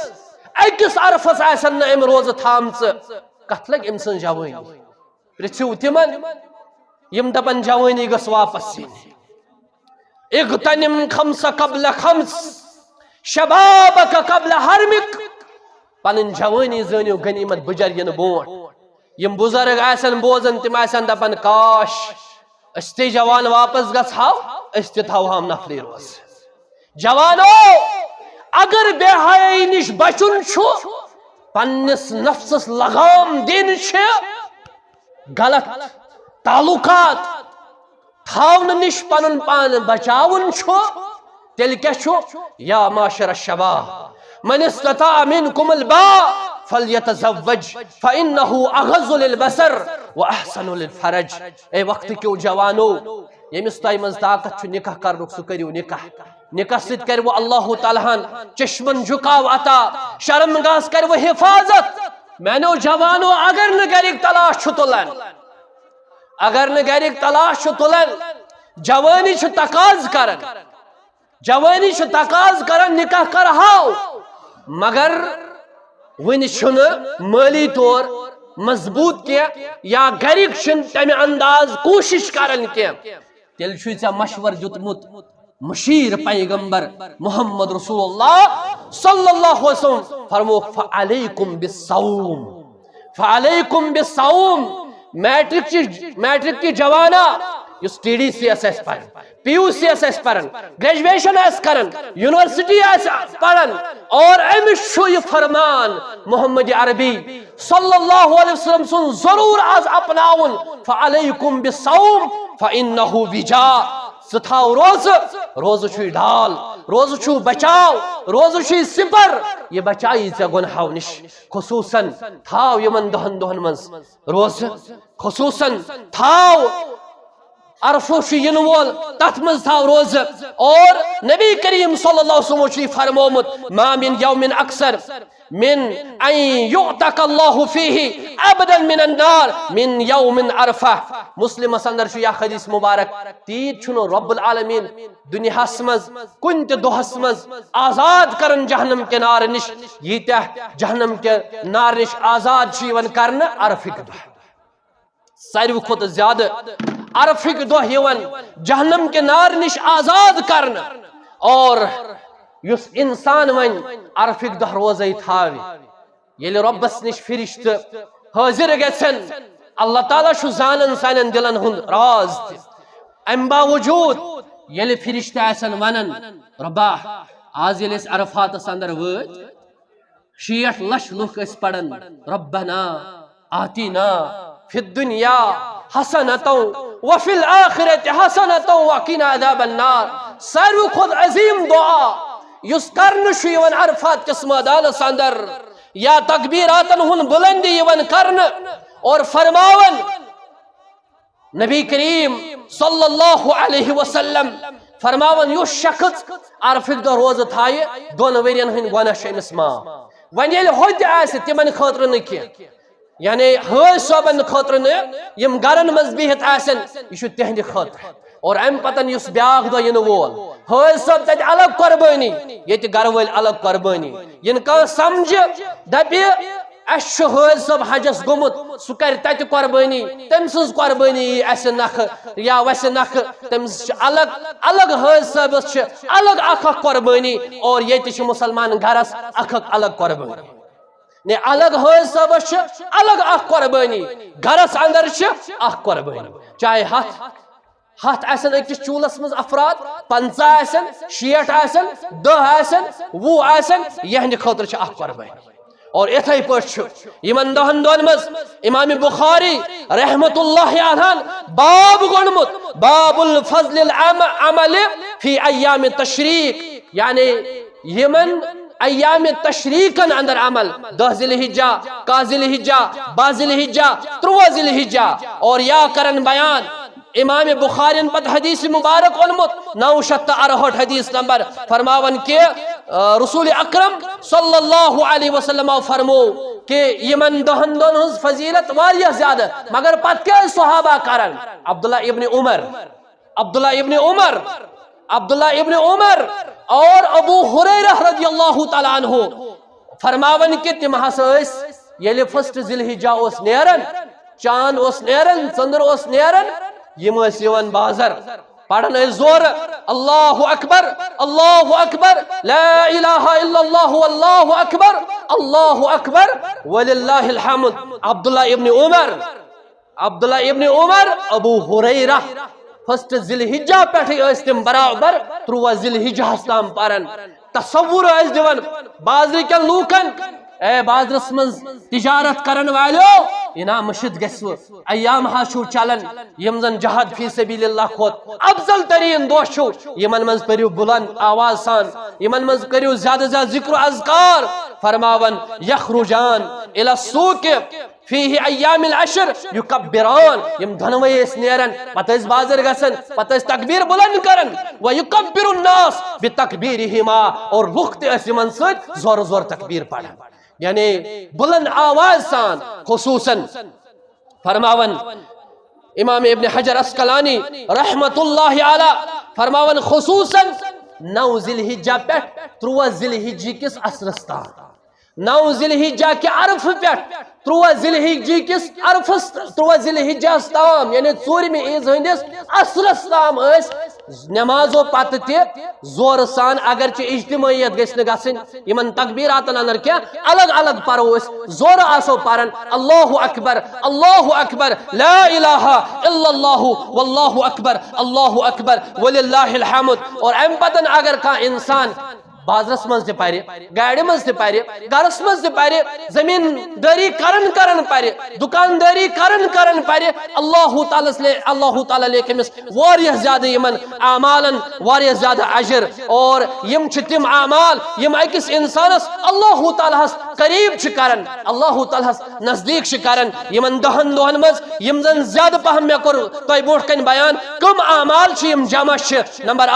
أکِس عرفس آسن نہٕ أمۍ روزٕ تھامژٕ کتھ لگہِ أمۍ سٕنٛز جوٲنی پرژھِو تِمن یِم دپن جوٲنی گٔژھ واپس یِنۍ اغتنم خمس قبل خمس شبابک قبل حرمک پنٕنۍ جوٲنی زٲنِو غنیمت بجر یِنہٕ برونٹھ یِم بُزرگ آسن بوزان تِم آسن دپان کاش أسۍ تہِ جوان واپس گژھہو أسۍ تہِ تھاوہو نفلی روزٕ جوانو اگر بے حیائی نش بچن چھو پنس نفسس لگام دین چھے غلط تعلقات تھاون نش پنن پان بچاون چھو تیل کیا چھو یا معاشر الشباب من استطاع منکم الباء فلیتزوج فإنه اغض للبصر واحسن للفرج. اے وقت کیو جوانو یمس تہ مز طاقت چھ نکاح کرنک سہ کریو نکاح. نکاح ست کرو اللہ تعالیٰ ہن چشمن جھکاو عطا شرمگاہ کرو حفاظت. میانو جوانو اگر نہ گرک تلاش چھ تلن اگر نہ گرک تلاش چھ تلن جوانی چھ تقاض کرن جوانی چھ تقاض کرن نکاح کرہاو مگر ون چھن مالی طور مضبوط کی یا گرک چھن تمہ انداز کوشش کرن کی تیل چھوی ژے مشور دیتمت مشیر پیغمبر محمد رسول اللہ صلی اللہ علیہ وسلم فرمو فعلیکم بالصوم فعلیکم بالصوم. میٹرک کی جوانا یس ٹی ڈی سی ایس پڑھن پی یو سی ایس پڑھن گریجویشن کرن یونیورسٹی پڑھن اور امس یہ فرمان محمد عربی صلی اللہ علیہ وسلم سن ضرور آز اپناون فعلیکم بالصوم فإنہ وجاء. ستھاو روز چھوی ڈال روز چھو بچاو روز چھوی سپر یہ بچائی ژے گناہو نش خصوصاً تھاو یمن دہن منز روز خصوصاً تھاو عرفو چھ ین وول تتھ مز تھاو روز. اور نبی کریم صلی اللہ علیہ وسلم فرمومت ما من یوم اکثر من ان یعتق اللہ فیہ ابدا من النار من یوم عرفہ. مسلم اندر یا حدیث مبارک تیت چھنو رب العالمین دنیا مز کن تہ دہس مز آزاد کرن جہنم کے نار نش یتہ جہنم کے نار نش آزاد چھ کرن عرفک دہ. ساروی کھت زیادہ عرفک دہ جہنم کے نار نش آزاد کرن. اور یس انسان ون عرفک دہ روزے تھاوی یل ربس نش فرشت حاضر گژھن اللہ تعالیٰ چھ زانن سانن دلن ہند راز تہ. ام باوجود یل فرشت آسن ونن ربا آز یل عرفاتس اندر وت 60 لچھ لوک اس پڑن ربنا آتینا فی الدنیا حسنتا وفی الآخرت حسنتا وقنا عذاب النار. ساروی خود عظیم دعا یس کرن چھ یوان عرفات کس میدانس اندر یا تکبیراتن ہن بلندی یوان کرن اور فرماون نبی کریم صلی اللہ علیہ وسلم فرماون یس شخص عرفک دہ روز تھائے 2 ورین ہند گناہ چھ امس معاف. ون یل ہوتہ آسہ تمن خاطر نہ کی یعنی حاج صٲبن خاطر نہ یم گرن مز بہت آسن یہ تہند خاطر. اور ام پتن اس بیاکھ دہ ین وول حاج صٲب تت الگ قربانی یہ گر ول الگ قربانی ین کان سمجھ دپہ اس حاج صٲب حجس گومت سہ کر تت قربانی تم سز قربانی اس نخ یا وس نخ تمس الگ الگ حاج صٲبس الگ اخ قربانی اور یہ مسلمان گرس اخ الگ قربانی نے الگ حاج صٲبس الگ اخ قربانی گرس اندر اخ قربانی. چاہے ہتھ آسن اکس چولس مز افراد 50 آسن 60 آسن 10 آسن 20 آسن یہند خاطر اخ قربانی. اور اتھائی پہ یمن دہن دون مز امام بخاری رحمت اللہ علیہ باب گونمت باب الفضل العمل فی ایام التشریق یعنی یمن ایام تشریقن اندر عمل 10 ذی الحجہ 11 ذی الحجہ 12 ذی الحجہ 13 ذی الحجہ. اور یا کرن بیان امام بخاری پت حدیث مبارک علمت 968 حدیث نمبر فرماون کہ رسول اکرم صلی اللہ علیہ وسلم فرمو کہ یمن دہن دون ہز فضیلت واریہ زیادہ مگر پت کیا صحابہ کرن عبداللہ ابن عمر اور ابو ہریرہ رضی اللہ تعالیٰ عنہ فرماون کہ تم ہسا یل فسٹ ذی الحجہ اس نیرن چاند اس نیرن چندر اس نیرن یم یوان بازر پڑھن زور اللہ اکبر لا الہ الا اللہ واللہ اکبر وللہ الحمد. عبداللہ ابن عمر ابو ہریرہ فسٹ ذی الحجہ پہ تم برابر 13 ذی الحجہ تام پرن تصور اس دیوان بازر کن لوکن اے بازرس من تجارت کرن والو انا مشد گسو ایام ہا چھو چلن یم زن جہاد فی سبیل اللہ کھوت افضل ترین دو چھو یمن من پریو بلند آواز سان یمن من کریو زیادہ زیادہ ذکر و اذکار فرماون یخرجان الى السوق فیہ ایام العشر یکبران یم دھنوی اس نیرن پتہ اس بازر گسن پتہ اس تکبیر بلند کرن و یکبر الناس بتکبیرہما اور وقت اس یمن سد زور زور تکبیر پڑھن یعنی بلند آواز سان خصوصاً فرماون امام ابن حجر اسقلانی رحمت اللہ علی فرماون خصوصاً 9 ذی الحجہ پیٹھ 13 ذی الحجہ کس عصرستان 9 ذی الحجہ کے عرف پیٹھ 13 ذی الحجہ کس عرفس 13 ذی الحجہ استام یعنی ژوٗرمہِ عیز ہندس عصرس تام اس نمازو پتہ تہ زور سان اگرچہ اجتماعیت گژھِ نہٕ گژھٕنۍ یمن تکبیراتن اندر کیا الگ الگ پرو اس زور آسو پرن اللہ اکبر لا الہ الا اللہ واللہ اکبر وللہ الحمد اور ام پتن اگر کانٛہہ انسان بازرس مز تہ پرِ گاڑی مز تہ پرِ گرس مز تہ پرِ زمین داری کرن پرِ دکانداری کرن پرِ اللہ تعالی لے کمس واریاہ زیادہ یمن اعمالن واریاہ زیادہ اجر اور یم چھ تم اعمال یم اکس انسانس اللہ تعالی ہس قریب چھ کرن اللہ تعالی ہس نزدیک چھ کرن یمن دہن مز یم زن زیادہ پہم مے کور تہ برونٹھ کن بیان کم اعمال چھ یم جمع چھ نمبر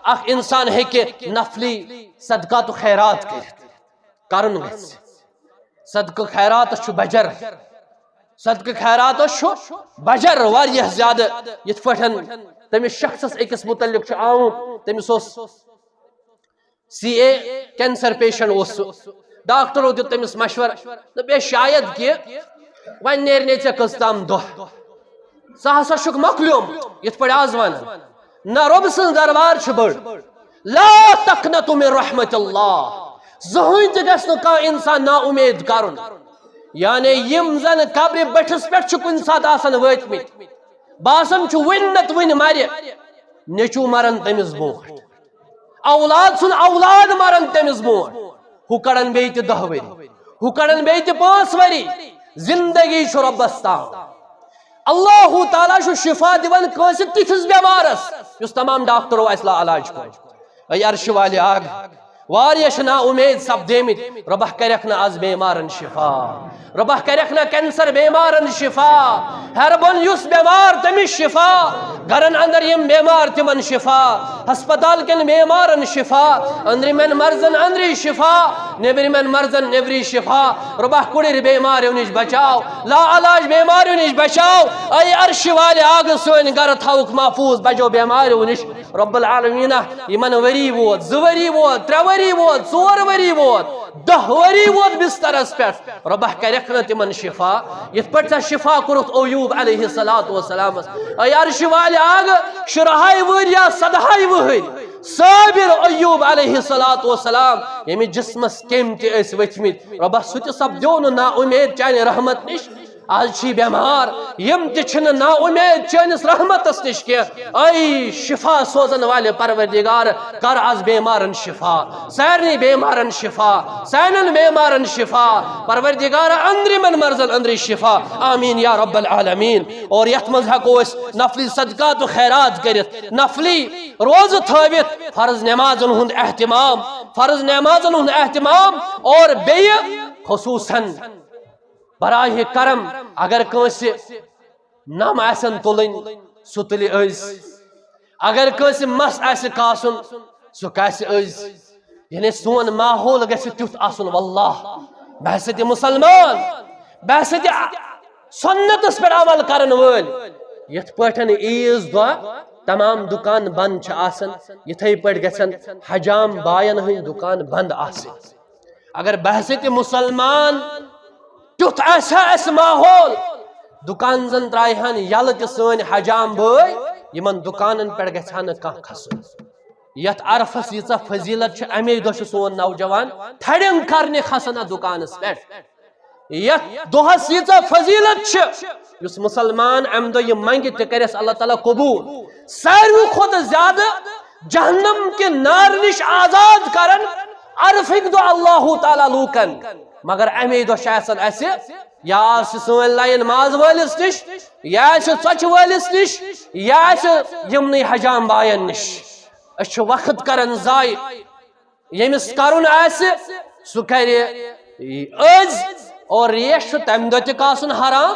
1 انسان ہیکہ نفلی صدقات و خیرات کرن گژھِ صدقہ خیرات چھ بجر صدقہ خیرات چھ بجر واریاہ زیادہ یت پٹھن تمس شخصس اکس متعلق چھ آمت تمس CA کینسر پیشنٹ اس ڈاکٹرو دیت تمس مشور دپے شاید کہ ون نیرنے ژے کٔژ تام دۄہ سہ ہسا چھُکھ مۄکلیومُت یتھ پٲٹھۍ آز ونان نہ رۄب سٕنٛز دربار چھ بٔڑ لا تقنطوا من رحمت اللہ زہٕنۍ تہِ گژھِ نہٕ کانٛہہ انسان نا امید کرُن یعنی یم زن قبرِ بٔٹھِس پٮ۪ٹھ چھِ کُنہِ ساتہٕ آسان وٲتۍمٕتۍ باسان چھُ وُنہِ نتہٕ وُنہِ مرِ نیٚچوٗ مرن تٔمِس برونٛٹھ اولاد سُنٛد اولاد مرن تٔمِس برونٛٹھ ہُہ کڑن بیٚیہِ تہِ 10 ؤری ہُہ کڑن بیٚیہِ تہِ 5 ؤری زندگی چھُ رۄبس تام اللہ تعالیٰ چھُ شفا دِوان کٲنٛسہِ تِتھِس بٮ۪مارس یُس تمام ڈاکٹرو اسہِ علاج کوٚر اے عرش والے آگ واریاہ چھِ نا امید سپدیمٕتۍ رۄبہ کریکھ نہٕ آز بیمارن شفا رۄبہ کریکھ نہٕ کینسر بیمارن شفا ہر بۄن یُس بیمار تٔمِس شفا گرن اندر یم بیمار تمن شفا ہسپتال کٮ۪ن بیمارن شفا أنٛدرِمٮ۪ن مرضن أنٛدری شفا نیبرِمٮ۪ن مرضن نیبری شفا رۄبہ کُڑِر بیماریو نش بچاو لا علاج بیماریو نش بچاو اے عرش والے آگ سٲنۍ گرٕ تھاوُکھ محفوظ بچو بیماریو نش رب العالمینہ یمن ؤری ووت 2 ؤری ووت 3 ؤری ووت 4 ؤری ووت 10 ؤری ووت بسترس پٮ۪ٹھ رۄبہ کریکھ نہٕ تمن شفا یتھ پٲٹھۍ ژےٚ شفا کوٚرُتھ ایوب علیہ الصلوۃ والسلامس اے عرش والے آگ 16 ؤری یا 17 ؤہرۍ صابر ایوب علیہ الصلوۃ والسلام ییٚمِس جسمس کیٚمۍ تہِ ٲسۍ ؤتھمٕتۍ رۄبہ سُہ تہِ سپدیو نہٕ نا امید چانہِ رحمت نش آج چھ بیمار یم تہِ چھنہٕ نا امید چٲنِس رحمتس نش کینٛہہ اے شفا سوزن والے پروردگار کر آز بیمارن شفا سارنٕے بیمارن شفا سانٮ۪ن بیمارن شفا پروردگار أنٛدرِمٮ۪ن مرضن أنٛدری شفا آمین یا رب العالمین اور یتھ منٛز ہٮ۪کو أسۍ نفلی صدقات و خیرات کٔرِتھ نفلی روزٕ تھٲوِتھ فرض نمازن ہُنٛد اہتمام اور بیٚیہِ خصوصاً براہ کرم اگر کٲنٛسہِ نم آسن تُلٕنۍ سُہ تُلہِ أزۍ اگر کٲنٛسہِ مس آسہِ کاسُن سُہ کاسہِ أزۍ یعنی سون ماحول گژھِ تیُتھ آسُن واللہ بحثیتِ مسلمان بحثیتِ سنتس پٮ۪ٹھ عمل کرن وٲلۍ یتھ پٲٹھۍ عیٖز دۄہ تمام دُکان بند چھِ آسان یِتھے پٲٹھۍ گژھن حجام باین ہٕنٛدۍ دُکان بند آسٕنۍ اگر بحثیتِ مسلمان تیُتھ آسہِ ہا اسہِ ماحول دُکان زن ترٛایہن یلہٕ تہِ سٲنۍ حجام بٲے یمن دُکانن پٮ۪ٹھ گژھِ ہا نہٕ کانٛہہ کھسُن یتھ عرفس ییٖژاہ فضیلت چھِ امے دۄہ چھُ سون نوجوان تھڑٮ۪ن کرنہِ کھسان اتھ دُکانس پٮ۪ٹھ یتھ دۄہس ییٖژاہ فضیلت چھِ یُس مسلمان امہِ دۄہ یہِ منگہِ تہِ کرٮ۪س اللہ تعالیٰ قبوٗل ساروٕے کھۄتہٕ زیادٕ جہنم کہِ نارٕ نِش آزاد کرن عرفک دو اللہ تعالیٰ لوکن مگر امی دو شایسن ایسے یا سون لائن ماز والس نش یا ژچ والس نش یا یمنی حجام باین نش اس وقت کرن ضائع یمس کرن آسہ سہ کر از اور ریش تمہ دہ تہ حرام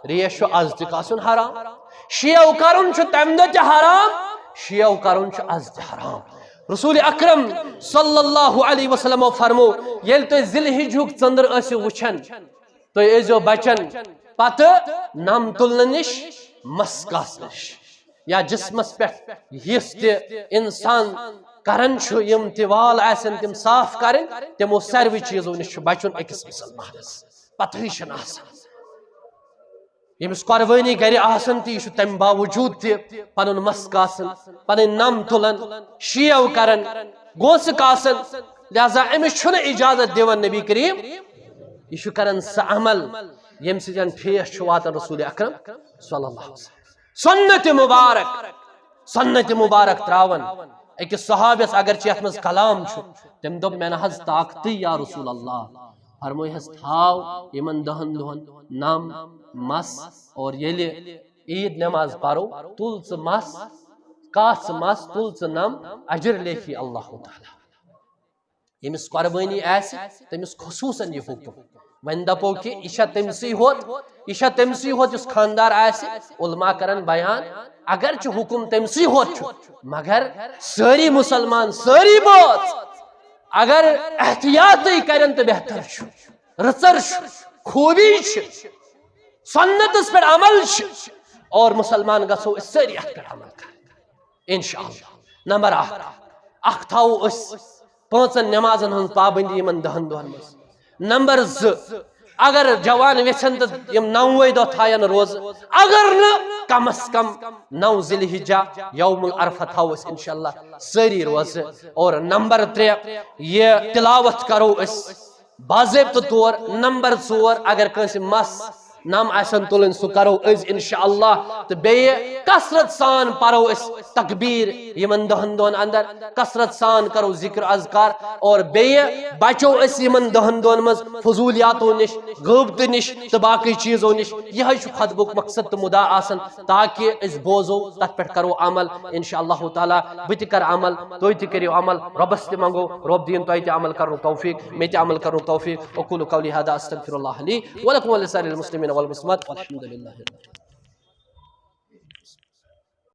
ریش از تہ حرام شیو کرن تمہ دہ تہ حرام شیو کرن از تہ حرام رسول اکرم صلی اللہ علیہ وسلم فرمو یل تہ ذی الحجہ ژندر ٲسِو وچھان تُہۍ ٲسۍزیو بچن پتہ نم تلنہٕ نش مس کاسنہٕ نش یا جسمس پہ یس تہ انسان کرن یم تہ وال آسن تم صاف کرن تمو ساروی چیزو نش بچن أکس مسلمانس پتہی چھنہ آسان یمس قربانی گر آسن تہ یہ تمہ باوجود تہ پنن مس کاسن پنن نم تلن شیو کرن گوس کاسن لہذا امس چھنہ اجازت دیون نبی کریم یہ کرن سہ عمل یم سن ٹھیس واتن رسول اکرم صلی اللہ علیہ وسلم سنت مبارک تراون اکس صحابیس اگرچہ ات مز کلام تم دپ میں نہ طاقتی یا رسول اللہ فرموی حس تھاو یمن دہن دہن نم مس اور یل عید نماز پرو تل ث مس کاس مس تل ث نم اجر لیکھی اللہ تعالی یمس قربانی آس تمس خصوصاً یہ حکم ون دپو کہ یہ تمسی ہوت اس خاندار آس علماء کرن بیان اگرچہ حکم تمسی ہوت مگر ساری مسلمان ساری بوت اگر احتیاط کرن تو بہتر رچر خوبی سنتس پر عمل اور مسلمان گھو ساری ات پر عمل کر انشاءاللہ نمبر اخ تھو اس پانچن نمازن ہن پابندی یمن دہن دہن مز نمبر زٕ اگر جوان یژھن تو یم 9 دہ تھاین روز اگر نہ کم از کم 9 ذی الحجہ یوم العرفہ تھو اس انشاءاللہ ساری روز اور نمبر 3 یہ تلاوت کرو اس باضابطہ طور نمبر 4 اگر کنس مس نم آسن تلن سہ کرو از انشاءاللہ تو بیٚیہِ کثرت سان پرو اس تکبیر یمن دہن دہن اندر کثرت سان کرو ذکر اذکار اور بیٚیہِ بچو اس یمن دہن دہن مز فضولیاتو نش غیبت نش تو باقی چیزو نش یہ خطبک مقصد تو مدعا آسن تاکہ اس بوزو تت پہ کرو عمل انشاءاللہ تعالی بہ تہ کر عمل تُہۍ تہ کٔرِو عمل ربس تہ منگو رب دین تۄہہِ تہ عمل کرنُک توفیق مے تہ عمل کرنُک توفیق اقول قولی هذا استغفر الله لي ولكم ولسائر المسلمين والمسلمات والحمد لله